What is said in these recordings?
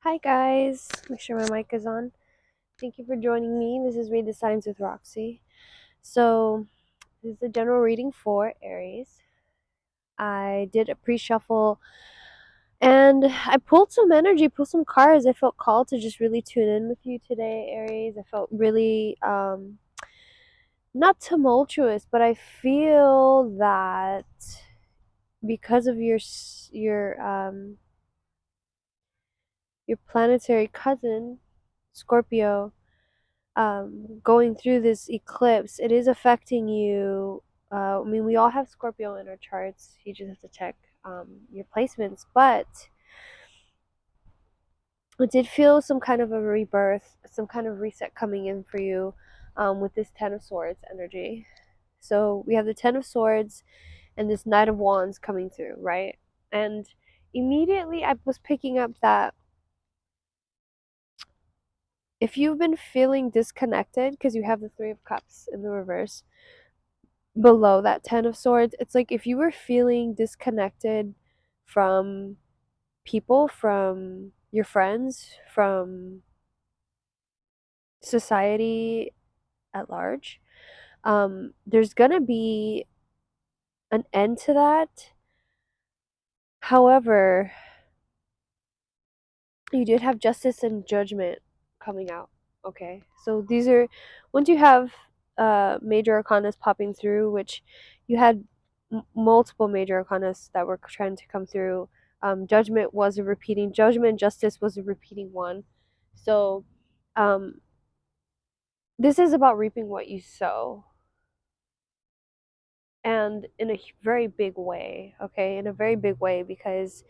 Hi guys, make sure my mic is on. Thank you for joining me. This is Read the Signs with Roxy. So, this is a general reading for Aries. I did a pre-shuffle and I pulled some energy, pulled some cards. I felt called to just really tune in with you today, Aries. I felt really not tumultuous, but I feel that because of your planetary cousin, Scorpio, going through this eclipse, it is affecting you. I mean, we all have Scorpio in our charts. You just have to check your placements. But it did feel some kind of a rebirth, some kind of reset coming in for you with this Ten of Swords energy. So we have the Ten of Swords and this Knight of Wands coming through, right? And immediately I was picking up that if you've been feeling disconnected, because you have the Three of Cups in the reverse, below that Ten of Swords, it's like if you were feeling disconnected from people, from your friends, from society at large, there's gonna be an end to that. However, you did have Justice and Judgment coming out. Okay, so these are, once you have major arcanas popping through, which you had multiple major arcanas that were trying to come through. Judgment was a repeating, Judgment, Justice was a repeating one. So this is about reaping what you sow, and in a very big way. Okay, in a very big way, because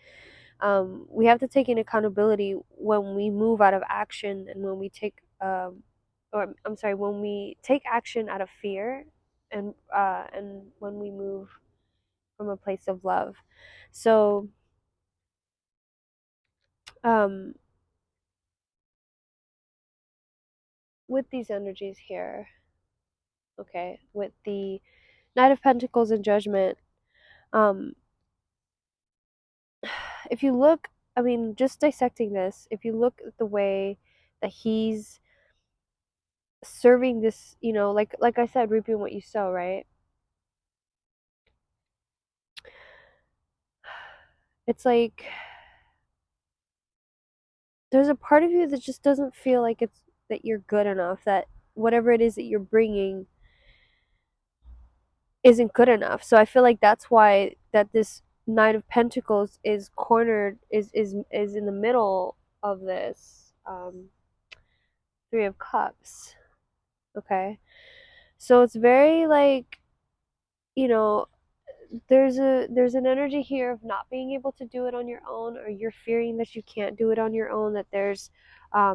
we have to take in accountability when we move out of action, and when we take or I'm sorry, when we take action out of fear, and when we move from a place of love. So um with these energies here, okay, with the Knight of Pentacles and Judgment, um if you look, I mean, just dissecting this, if you look at the way that he's serving this, like I said, reaping what you sow, right? It's like there's a part of you that just doesn't feel like it's that you're good enough, that whatever it is that you're bringing isn't good enough. So I feel like that's why that this Knight of Pentacles is cornered, is in the middle of this Three of Cups. Okay, so it's very like, you know there's an energy here of not being able to do it on your own, or you're fearing that you can't do it on your own, that there's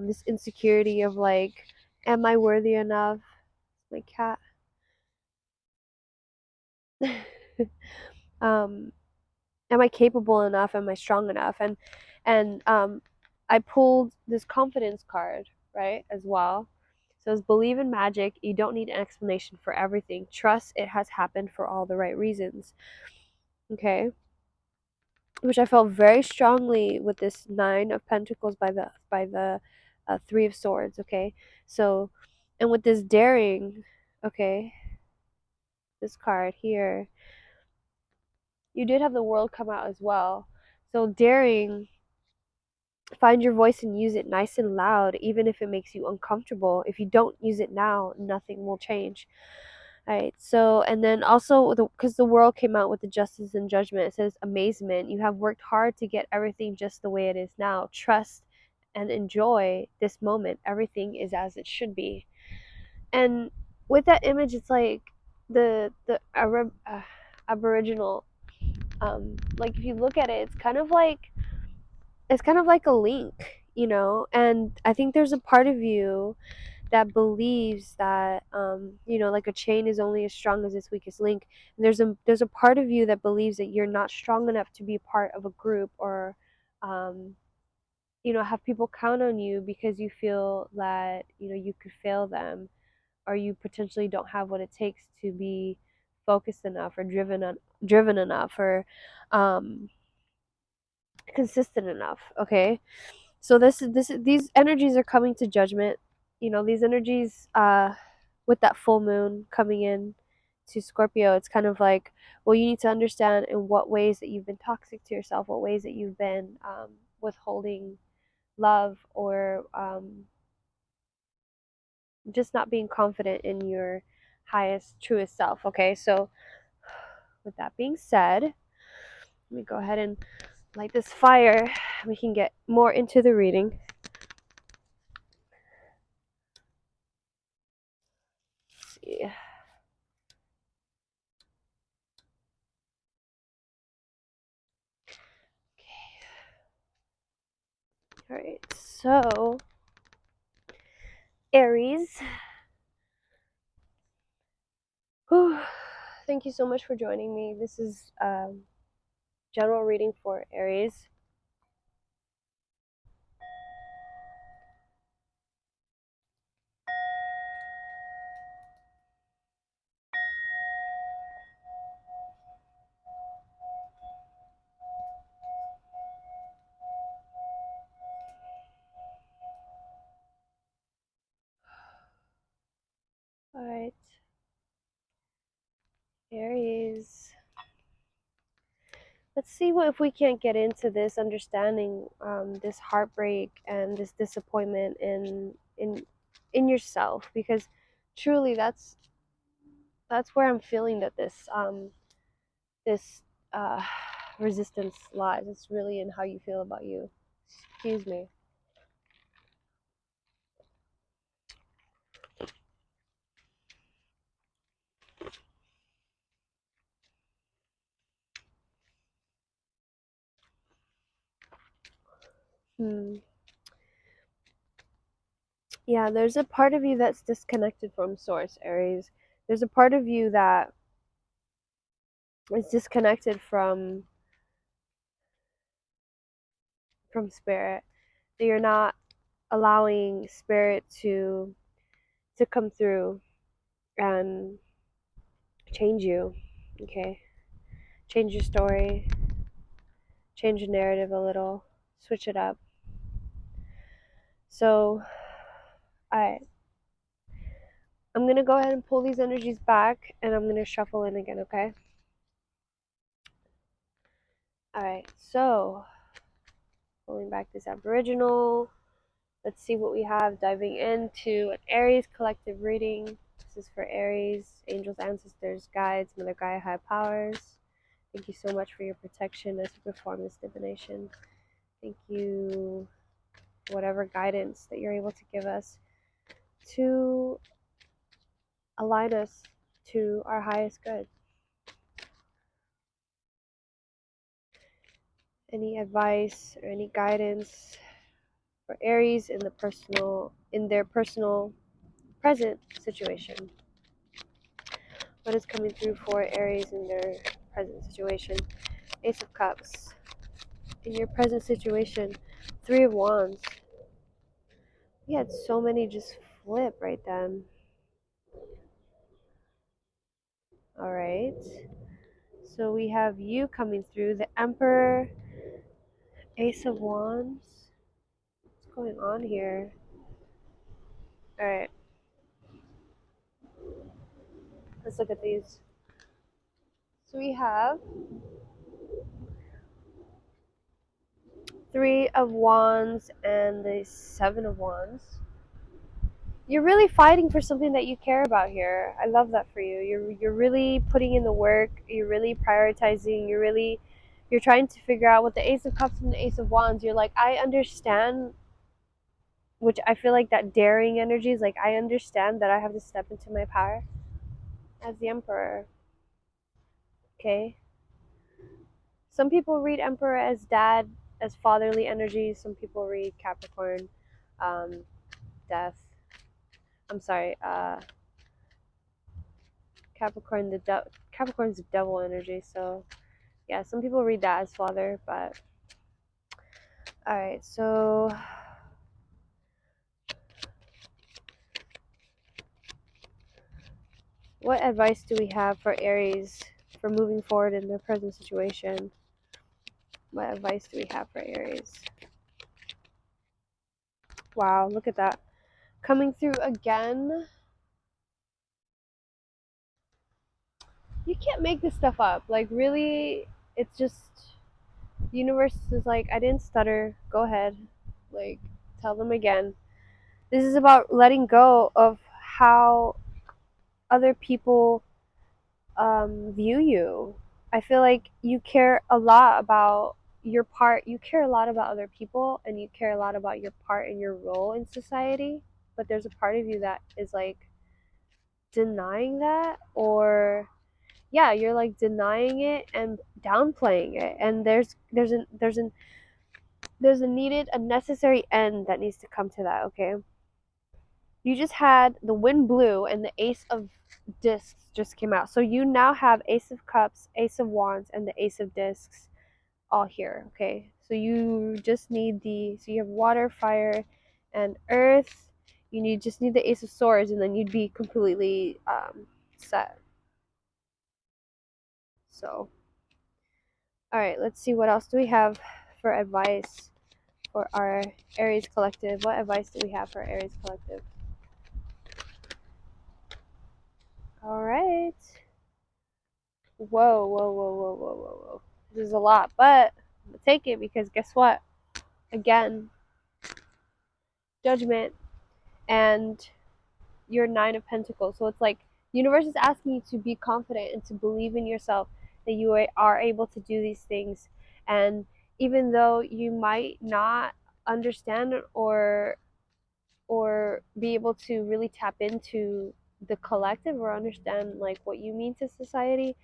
this insecurity of like, am I worthy enough? My cat. um am I capable enough? Am I strong enough? And I pulled this confidence card, right, as well. So it's believe in magic. You don't need an explanation for everything. Trust it has happened for all the right reasons. Okay, which I felt very strongly with this Nine of Pentacles by the Three of Swords. Okay, so, and with this daring, okay, this card here, you did have the World come out as well. So daring, find your voice and use it nice and loud, even if it makes you uncomfortable. If you don't use it now, nothing will change. Right. So, and then also, because the World came out with the Justice and Judgment, it says amazement. You have worked hard to get everything just the way it is now. Trust and enjoy this moment. Everything is as it should be. And with that image, it's like the Aboriginal. Like if you look at it, it's kind of like a link, And I think there's a part of you that believes that like a chain is only as strong as its weakest link. And there's a part of you that believes that you're not strong enough to be part of a group, or um, have people count on you, because you feel that you could fail them, or you potentially don't have what it takes to be focused enough, or driven enough, or um, consistent enough. Okay, So these energies are coming to judgment. You know, these energies with that full moon coming in to Scorpio, it's kind of like, well, you need to understand in what ways that you've been toxic to yourself, what ways that you've been withholding love, or just not being confident in your highest, truest self. Okay, so with that being said, let me go ahead and light this fire. We can get more into the reading. Let's see. All right, so Aries. Whew. Thank you so much for joining me. This is general reading for Aries. All right, Aries. Let's see what if we can't get into this understanding, this heartbreak and this disappointment in yourself, because truly that's where I'm feeling that this uh, resistance lies. It's really in how you feel about you. Excuse me. Hmm. Yeah, there's a part of you that's disconnected from source, Aries. There's a part of you that is disconnected from spirit. That you're not allowing spirit to come through and change you. Okay? Change your story, change your narrative a little, switch it up. So I'm gonna go ahead and pull these energies back, and I'm gonna shuffle in again, okay? Alright, so pulling back this Aboriginal. Let's see what we have. Diving into an Aries collective reading. This is for Aries, angels, ancestors, guides, Mother Gaia, high powers. Thank you so much for your protection as we perform this divination. Thank you for whatever guidance that you're able to give us to align us to our highest good. Any advice or any guidance for Aries in their personal present situation? What is coming through for Aries in their present situation? Ace of Cups. In your present situation, Three of Wands. We had so many just flip right then. All right. So we have you coming through, the Emperor, Ace of Wands. What's going on here? All right. Let's look at these. So we have Three of Wands and the Seven of Wands. You're really fighting for something that you care about here. I love that for you. You're really putting in the work. You're really prioritizing. You're trying to figure out what the Ace of Cups and the Ace of Wands. You're like, I understand, which I feel like that daring energy is like, I understand that I have to step into my power as the Emperor. Okay. Some people read Emperor as dad, as fatherly energy. Some people read Capricorn, um, death. I'm sorry, Capricorn's the devil energy. So yeah, some people read that as father, but all right. So what advice do we have for Aries for moving forward in their present situation? What advice do we have for Aries? Wow, look at that. Coming through again. You can't make this stuff up. Like, really, it's just, the universe is like, I didn't stutter. Go ahead. Like, tell them again. This is about letting go of how other people view you. I feel like you care a lot about your part. You care a lot about other people, and you care a lot about your part and your role in society. But there's a part of you that is like denying that, or yeah, you're like denying it and downplaying it. And there's a needed, a necessary end that needs to come to that. Okay, you just had the wind blew and the ace of discs just came out. So you now have ace of cups, ace of wands, and the ace of discs all here. Okay, so you just need so you have water, fire, and earth. Just need the ace of swords, and then you'd be completely set. So, all right, let's see, what else do we have for advice for our Aries collective. What advice do we have for Aries collective? All right. Whoa, whoa, whoa, whoa, whoa, whoa, whoa. This is a lot, but I'm gonna take it because guess what? Again, judgment and your Nine of Pentacles. So it's like universe is asking you to be confident and to believe in yourself that you are able to do these things. And even though you might not understand or be able to really tap into the collective or understand like what you mean to society,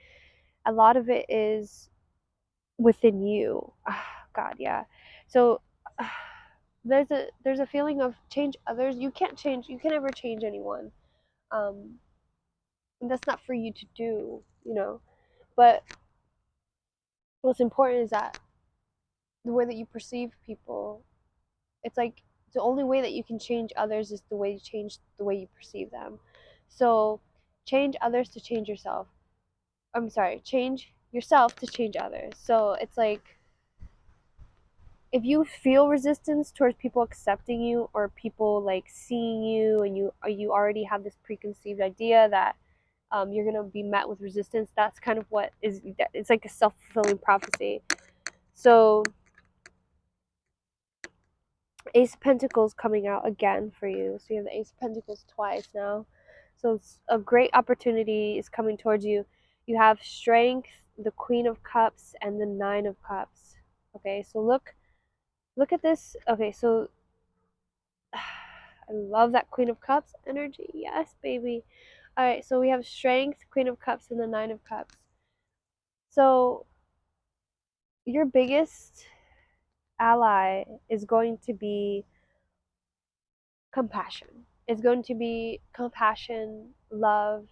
a lot of it is within you. God, yeah. So there's a feeling of change others. You can never change anyone. Um, and that's not for you to do, you know. But what's important is that the way that you perceive people, it's like the only way that you can change others is the way you change the way you perceive them. So change others to change yourself. I'm sorry, change yourself to change others. So it's like if you feel resistance towards people accepting you or people like seeing you, and you already have this preconceived idea that you're gonna be met with resistance, that's kind of what is, it's like a self-fulfilling prophecy. So Ace of Pentacles coming out again for you. So you have the Ace of Pentacles twice now. So it's a great opportunity is coming towards you. You have strength, the Queen of Cups, and the Nine of Cups. Okay, so look at this. Okay, so I love that Queen of Cups energy. Yes, baby. All right, so we have strength, Queen of Cups, and the Nine of Cups. So your biggest ally is going to be compassion. It's going to be compassion, love,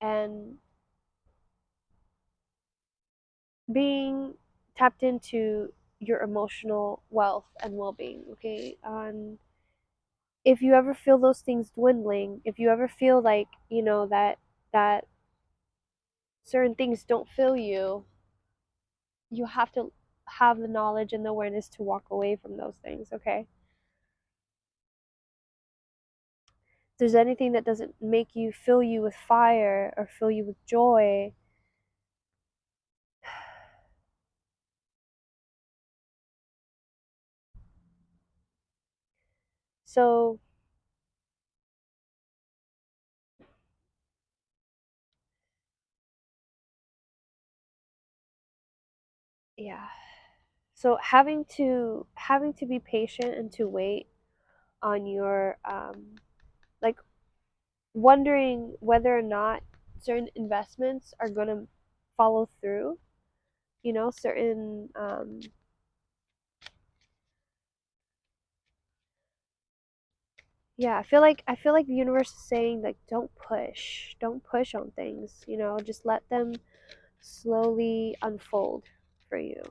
and being tapped into your emotional wealth and well-being. Okay, if you ever feel those things dwindling, if you ever feel like that certain things don't fill you, you have to have the knowledge and the awareness to walk away from those things. Okay, if there's anything that doesn't make you fill you with fire or fill you with joy, so yeah, so having to be patient and to wait on your like wondering whether or not certain investments are going to follow through, certain yeah, I feel like the universe is saying like don't push on things, just let them slowly unfold for you.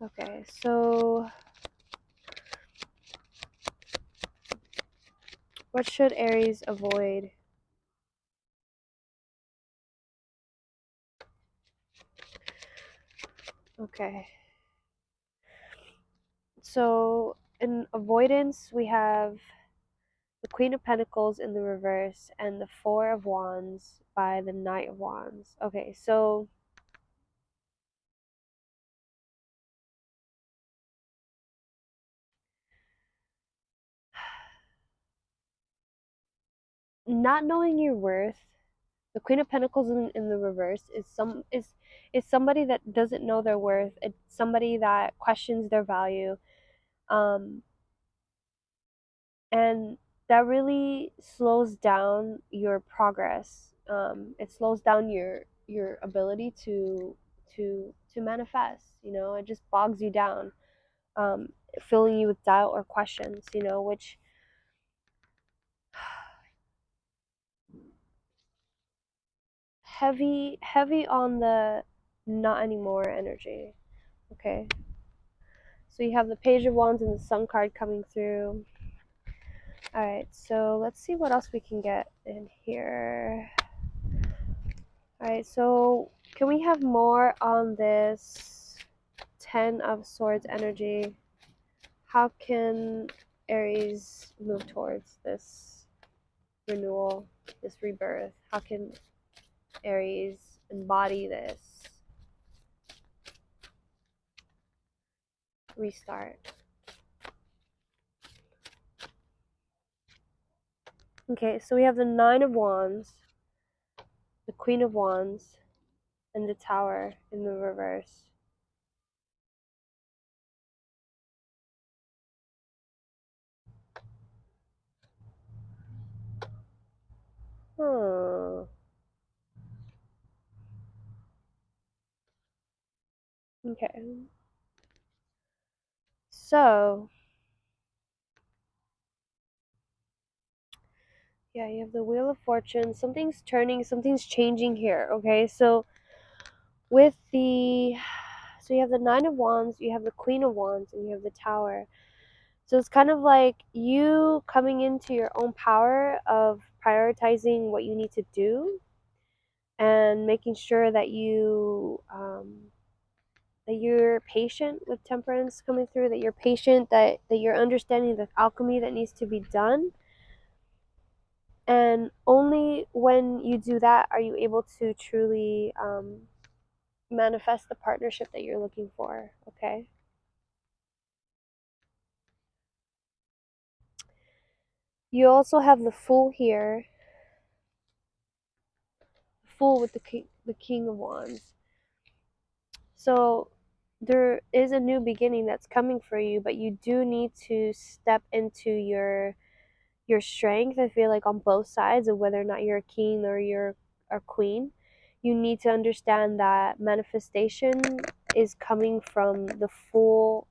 Okay, so what should Aries avoid? Okay. So in avoidance, we have the Queen of Pentacles in the reverse and the Four of Wands by the Knight of Wands. Okay, so not knowing your worth, the Queen of Pentacles in the reverse is somebody that doesn't know their worth. It's somebody that questions their value. Um, and that really slows down your progress. It slows down your ability to manifest. You know, it just bogs you down, um, filling you with doubt or questions. You know, which heavy on the not anymore energy. Okay, so you have the Page of Wands and the Sun card coming through. All right, so let's see what else we can get in here. Alright, so can we have more on this Ten of Swords energy? How can Aries move towards this renewal, this rebirth? How can Aries embody this restart? Okay, so we have the Nine of Wands, the Queen of Wands, and the Tower in the reverse. Hmm. Okay. So, yeah, you have the Wheel of Fortune. Something's turning, something's changing here, okay? So, with the so you have the Nine of Wands, you have the Queen of Wands, and you have the Tower. So it's kind of like you coming into your own power of prioritizing what you need to do and making sure that you're patient with Temperance coming through, that you're patient, that you're understanding the alchemy that needs to be done. And only when you do that are you able to truly manifest the partnership that you're looking for, okay? You also have the Fool here, Fool with the King of Wands. So there is a new beginning that's coming for you, but you do need to step into your strength. I feel like on both sides of whether or not you're a king or you're a queen, you need to understand that manifestation is coming from the full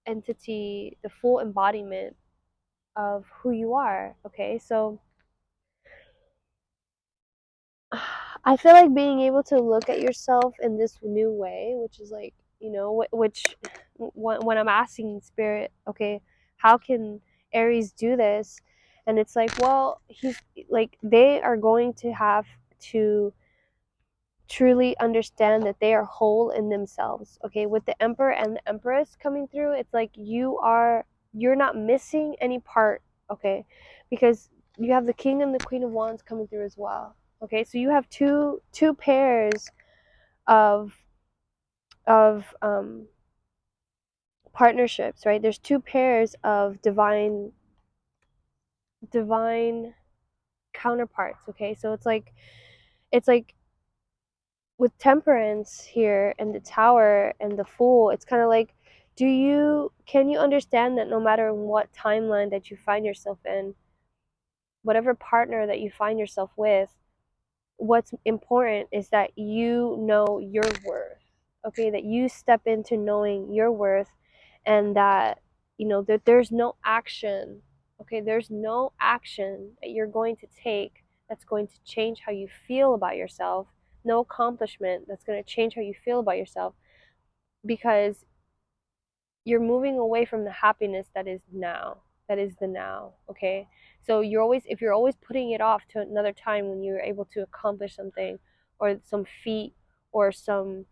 entity, the full embodiment of who you are. Okay, so I feel like being able to look at yourself in this new way, which is like, you know, which when I'm asking Spirit, okay, how can Aries do this? And it's like, well, he's like, they are going to have to truly understand that they are whole in themselves. Okay, with the Emperor and the Empress coming through, it's like you're not missing any part, okay? Because you have the King and the Queen of Wands coming through as well. Okay, so you have two pairs of of partnerships, right? There's two pairs of divine counterparts, okay? So it's like with Temperance here and the Tower and the Fool, it's kind of like, can you understand that no matter what timeline that you find yourself in, whatever partner that you find yourself with, what's important is that you know your worth. Okay, that you step into knowing your worth, and that that there's no action. Okay, there's no action that you're going to take that's going to change how you feel about yourself. No accomplishment that's going to change how you feel about yourself, because you're moving away from the happiness that is now, that is the now. Okay, so if you're always putting it off to another time when you're able to accomplish something or some feat or some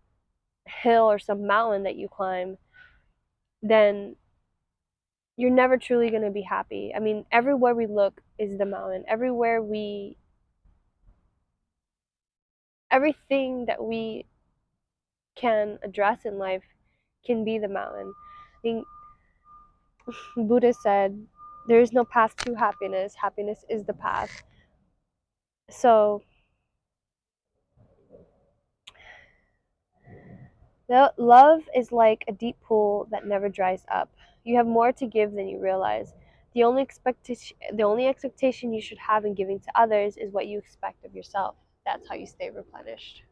hill or some mountain that you climb, then you're never truly going to be happy. I mean, everywhere we look is the mountain. Everything that we can address in life can be the mountain. I think Buddha said, there is no path to happiness. Happiness is the path. So, love is like a deep pool that never dries up. You have more to give than you realize. The only expectation you should have in giving to others is what you expect of yourself. That's how you stay replenished.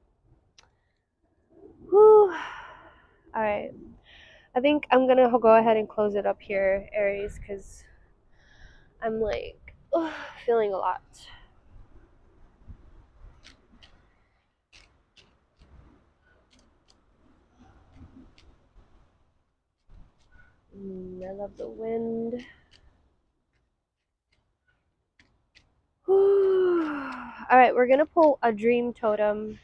Whew. All right. I think I'm gonna go ahead and close it up here, Aries, because I'm like feeling a lot. I love the wind. All right, we're gonna pull a dream totem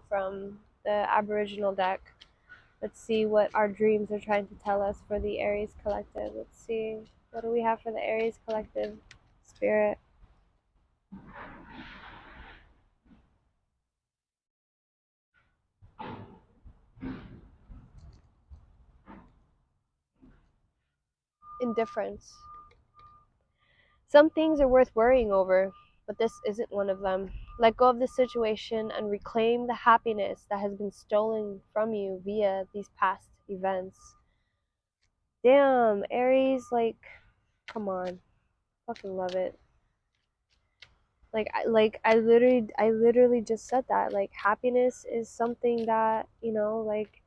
from the Aboriginal deck. Let's see what our dreams are trying to tell us for the Aries collective. Let's see, what do we have for the Aries collective spirit? Indifference. Some things are worth worrying over, but this isn't one of them. Let go of the situation and reclaim the happiness that has been stolen from you via these past events. Damn, Aries, like, come on. Fucking love it. I literally just said that. Like, happiness is something that, like,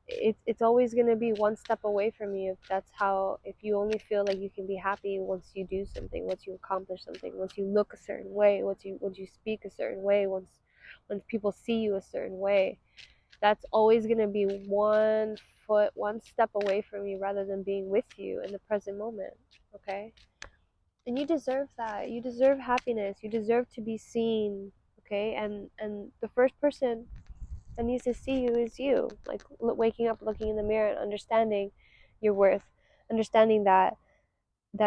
it's always going to be one step away from you. If you only feel like you can be happy once you do something, once you accomplish something, once you look a certain way, once you speak a certain way, once people see you a certain way, that's always going to be one step away from you rather than being with you in the present moment. Okay? And you deserve that. You deserve happiness. You deserve to be seen. Okay? And the first person that needs to see you is you. Like, waking up, looking in the mirror, and understanding your worth, understanding that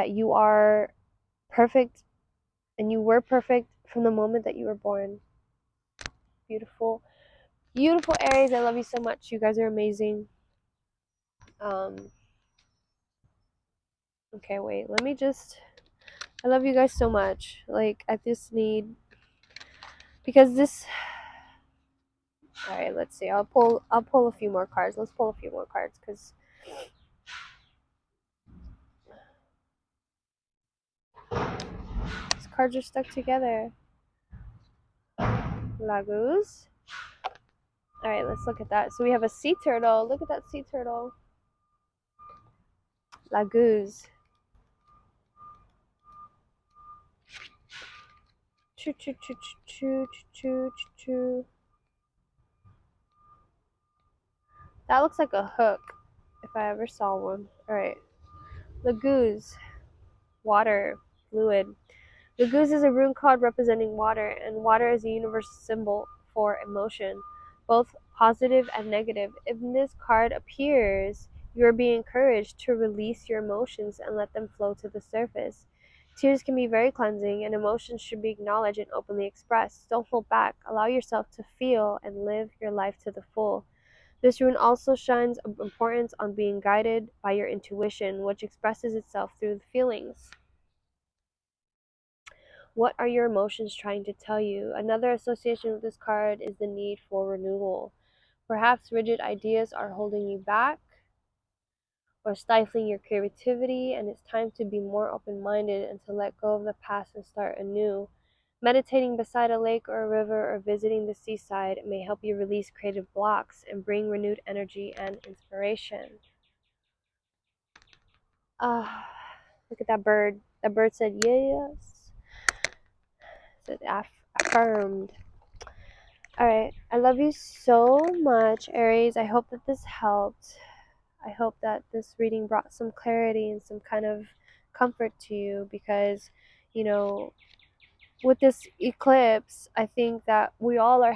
you are perfect, and you were perfect from the moment that you were born. Beautiful, beautiful Aries. I love you so much. You guys are amazing. Okay, wait. Let me just. I love you guys so much. Like, I just need, because this. All right, let's see. I'll pull a few more cards. Let's pull a few more cards, because these cards are stuck together. Laguz. All right, let's look at that. So we have a sea turtle. Look at that sea turtle. Laguz. Choo choo choo choo choo choo choo. That looks like a hook, if I ever saw one. All right. Laguz. Water. Fluid. Laguz is a rune card representing water, and water is a universal symbol for emotion, both positive and negative. If this card appears, you are being encouraged to release your emotions and let them flow to the surface. Tears can be very cleansing, and emotions should be acknowledged and openly expressed. Don't hold back. Allow yourself to feel and live your life to the full. This rune also shines importance on being guided by your intuition, which expresses itself through the feelings. What are your emotions trying to tell you? Another association with this card is the need for renewal. Perhaps rigid ideas are holding you back or stifling your creativity, and it's time to be more open-minded and to let go of the past and start anew. Meditating beside a lake or a river or visiting the seaside may help you release creative blocks and bring renewed energy and inspiration. Look at that bird. That bird said yes. It said affirmed. All right. I love you so much, Aries. I hope that this helped. I hope that this reading brought some clarity and some kind of comfort to you, because, with this eclipse, I think that we all are